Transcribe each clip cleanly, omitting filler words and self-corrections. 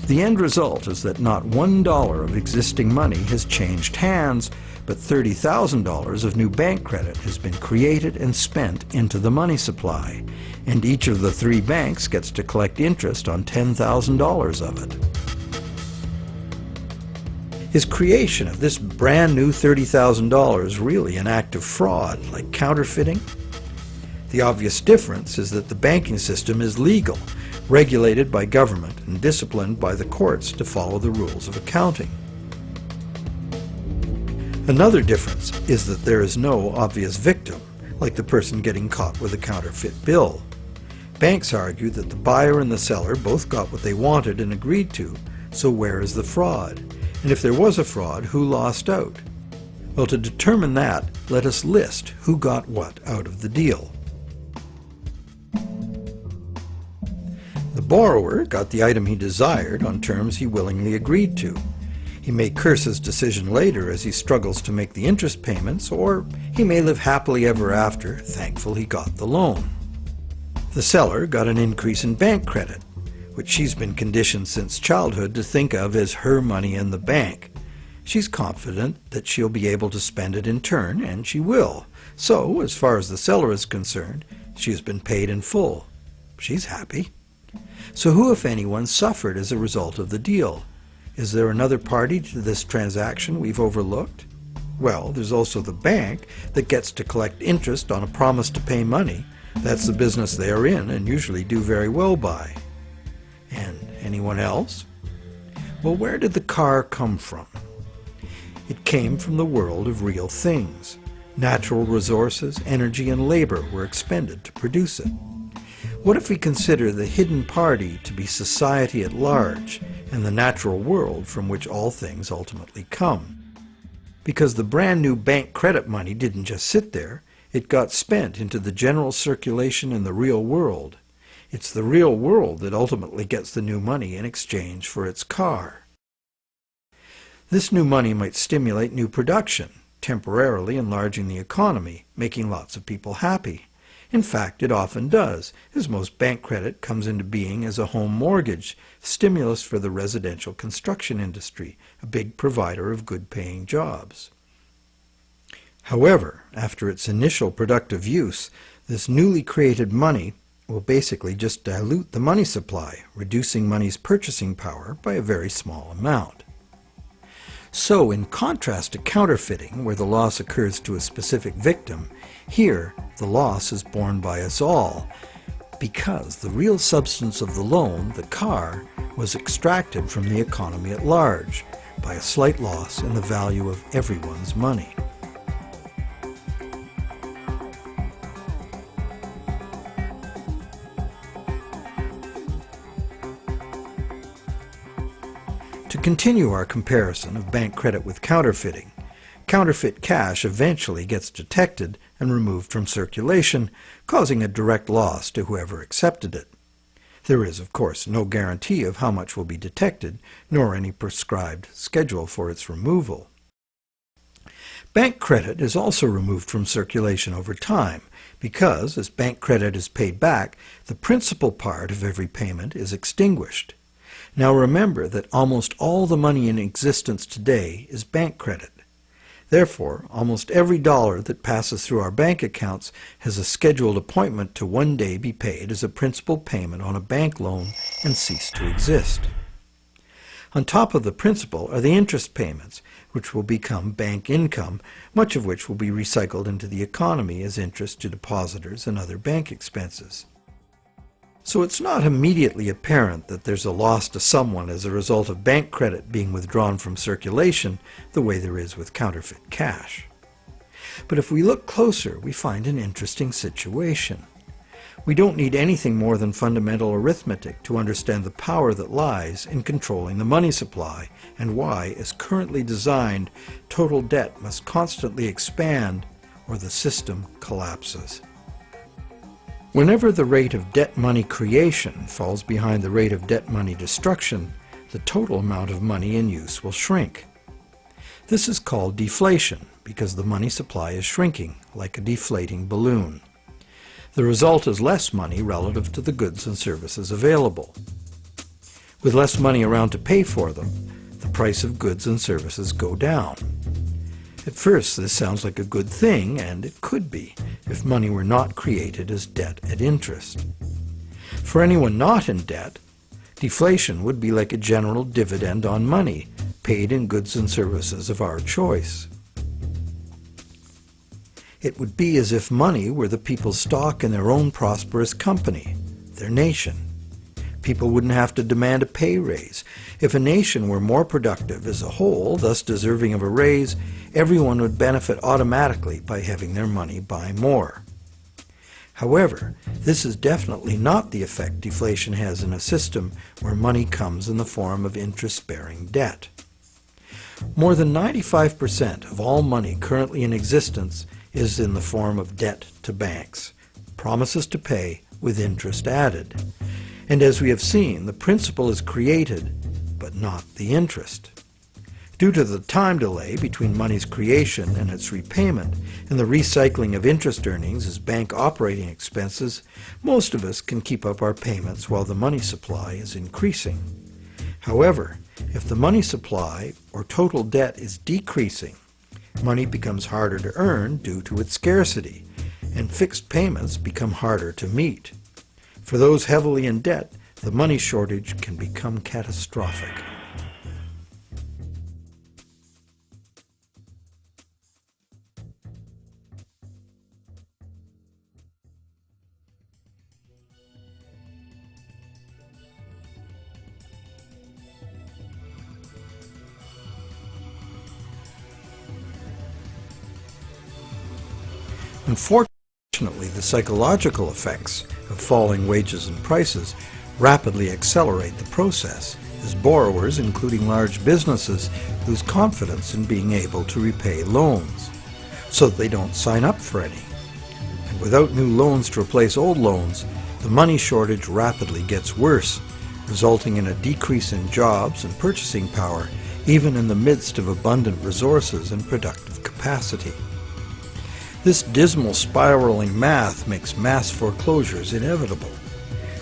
The end result is that not $1 of existing money has changed hands, but $30,000 of new bank credit has been created and spent into the money supply, and each of the 3 banks gets to collect interest on $10,000 of it. Is creation of this brand new $30,000 really an act of fraud, like counterfeiting? The obvious difference is that the banking system is legal, regulated by government and disciplined by the courts to follow the rules of accounting. Another difference is that there is no obvious victim, like the person getting caught with a counterfeit bill. Banks argue that the buyer and the seller both got what they wanted and agreed to, so where is the fraud? And if there was a fraud, who lost out? Well, to determine that, let us list who got what out of the deal. The borrower got the item he desired on terms he willingly agreed to. He may curse his decision later as he struggles to make the interest payments, or he may live happily ever after, thankful he got the loan. The seller got an increase in bank credit, which she's been conditioned since childhood to think of as her money in the bank. She's confident that she'll be able to spend it in turn, and she will. So, as far as the seller is concerned, she has been paid in full. She's happy. So who, if anyone, suffered as a result of the deal? Is there another party to this transaction we've overlooked? Well, there's also the bank that gets to collect interest on a promise to pay money. That's the business they are in and usually do very well by. And anyone else? Well, where did the car come from? It came from the world of real things. Natural resources, energy, and labor were expended to produce it. What if we consider the hidden party to be society at large and the natural world from which all things ultimately come? Because the brand new bank credit money didn't just sit there, it got spent into the general circulation in the real world. It's the real world that ultimately gets the new money in exchange for its car. This new money might stimulate new production, temporarily enlarging the economy, making lots of people happy. In fact, it often does, as most bank credit comes into being as a home mortgage, stimulus for the residential construction industry, a big provider of good-paying jobs. However, after its initial productive use, this newly created money will basically just dilute the money supply, reducing money's purchasing power by a very small amount. So, in contrast to counterfeiting, where the loss occurs to a specific victim, here the loss is borne by us all, because the real substance of the loan, the car, was extracted from the economy at large by a slight loss in the value of everyone's money. To continue our comparison of bank credit with counterfeiting, counterfeit cash eventually gets detected and removed from circulation, causing a direct loss to whoever accepted it. There is, of course, no guarantee of how much will be detected, nor any prescribed schedule for its removal. Bank credit is also removed from circulation over time because, as bank credit is paid back, the principal part of every payment is extinguished. Now remember that almost all the money in existence today is bank credit. Therefore, almost every dollar that passes through our bank accounts has a scheduled appointment to one day be paid as a principal payment on a bank loan and cease to exist. On top of the principal are the interest payments, which will become bank income, much of which will be recycled into the economy as interest to depositors and other bank expenses. So it's not immediately apparent that there's a loss to someone as a result of bank credit being withdrawn from circulation the way there is with counterfeit cash. But if we look closer, we find an interesting situation. We don't need anything more than fundamental arithmetic to understand the power that lies in controlling the money supply and why, as currently designed, total debt must constantly expand or the system collapses. Whenever the rate of debt money creation falls behind the rate of debt money destruction, the total amount of money in use will shrink. This is called deflation because the money supply is shrinking, like a deflating balloon. The result is less money relative to the goods and services available. With less money around to pay for them, the price of goods and services go down. At first, this sounds like a good thing, and it could be, if money were not created as debt at interest. For anyone not in debt, deflation would be like a general dividend on money, paid in goods and services of our choice. It would be as if money were the people's stock in their own prosperous company, their nation. People wouldn't have to demand a pay raise. If a nation were more productive as a whole, thus deserving of a raise, everyone would benefit automatically by having their money buy more. However, this is definitely not the effect deflation has in a system where money comes in the form of interest-bearing debt. More than 95% of all money currently in existence is in the form of debt to banks, promises to pay with interest added. And as we have seen, the principal is created, but not the interest. Due to the time delay between money's creation and its repayment, and the recycling of interest earnings as bank operating expenses, most of us can keep up our payments while the money supply is increasing. However, if the money supply or total debt is decreasing, money becomes harder to earn due to its scarcity, and fixed payments become harder to meet. For those heavily in debt, the money shortage can become catastrophic. Unfortunately, the psychological effects of falling wages and prices rapidly accelerate the process, as borrowers, including large businesses, lose confidence in being able to repay loans, so that they don't sign up for any. And without new loans to replace old loans, the money shortage rapidly gets worse, resulting in a decrease in jobs and purchasing power, even in the midst of abundant resources and productive capacity. This dismal spiraling math makes mass foreclosures inevitable.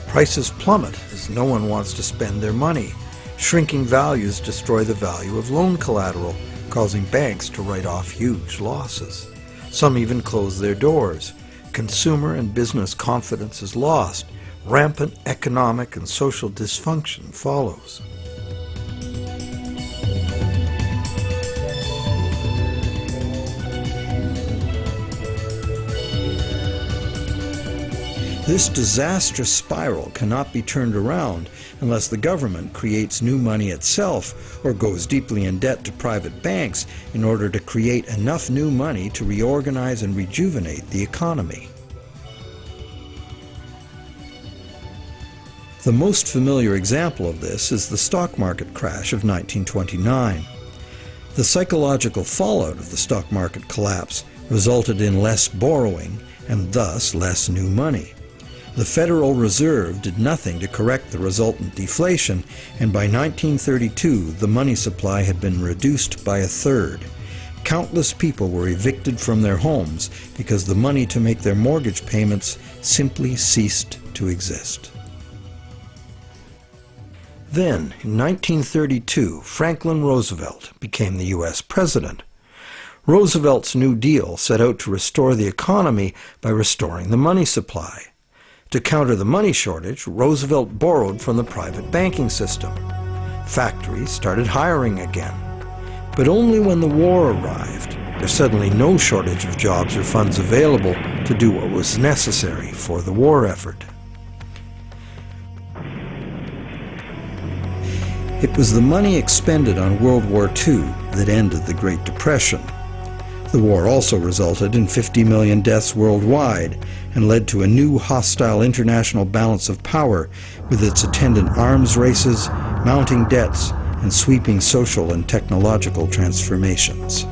Prices plummet as no one wants to spend their money. Shrinking values destroy the value of loan collateral, causing banks to write off huge losses. Some even close their doors. Consumer and business confidence is lost. Rampant economic and social dysfunction follows. This disastrous spiral cannot be turned around unless the government creates new money itself or goes deeply in debt to private banks in order to create enough new money to reorganize and rejuvenate the economy. The most familiar example of this is the stock market crash of 1929. The psychological fallout of the stock market collapse resulted in less borrowing and thus less new money. The Federal Reserve did nothing to correct the resultant deflation, and by 1932 the money supply had been reduced by a third. Countless people were evicted from their homes because the money to make their mortgage payments simply ceased to exist. Then, in 1932, Franklin Roosevelt became the U.S. President. Roosevelt's New Deal set out to restore the economy by restoring the money supply. To counter the money shortage, Roosevelt borrowed from the private banking system. Factories started hiring again. But only when the war arrived, there's suddenly no shortage of jobs or funds available to do what was necessary for the war effort. It was the money expended on World War II that ended the Great Depression. The war also resulted in 50 million deaths worldwide and led to a new hostile international balance of power with its attendant arms races, mounting debts, and sweeping social and technological transformations.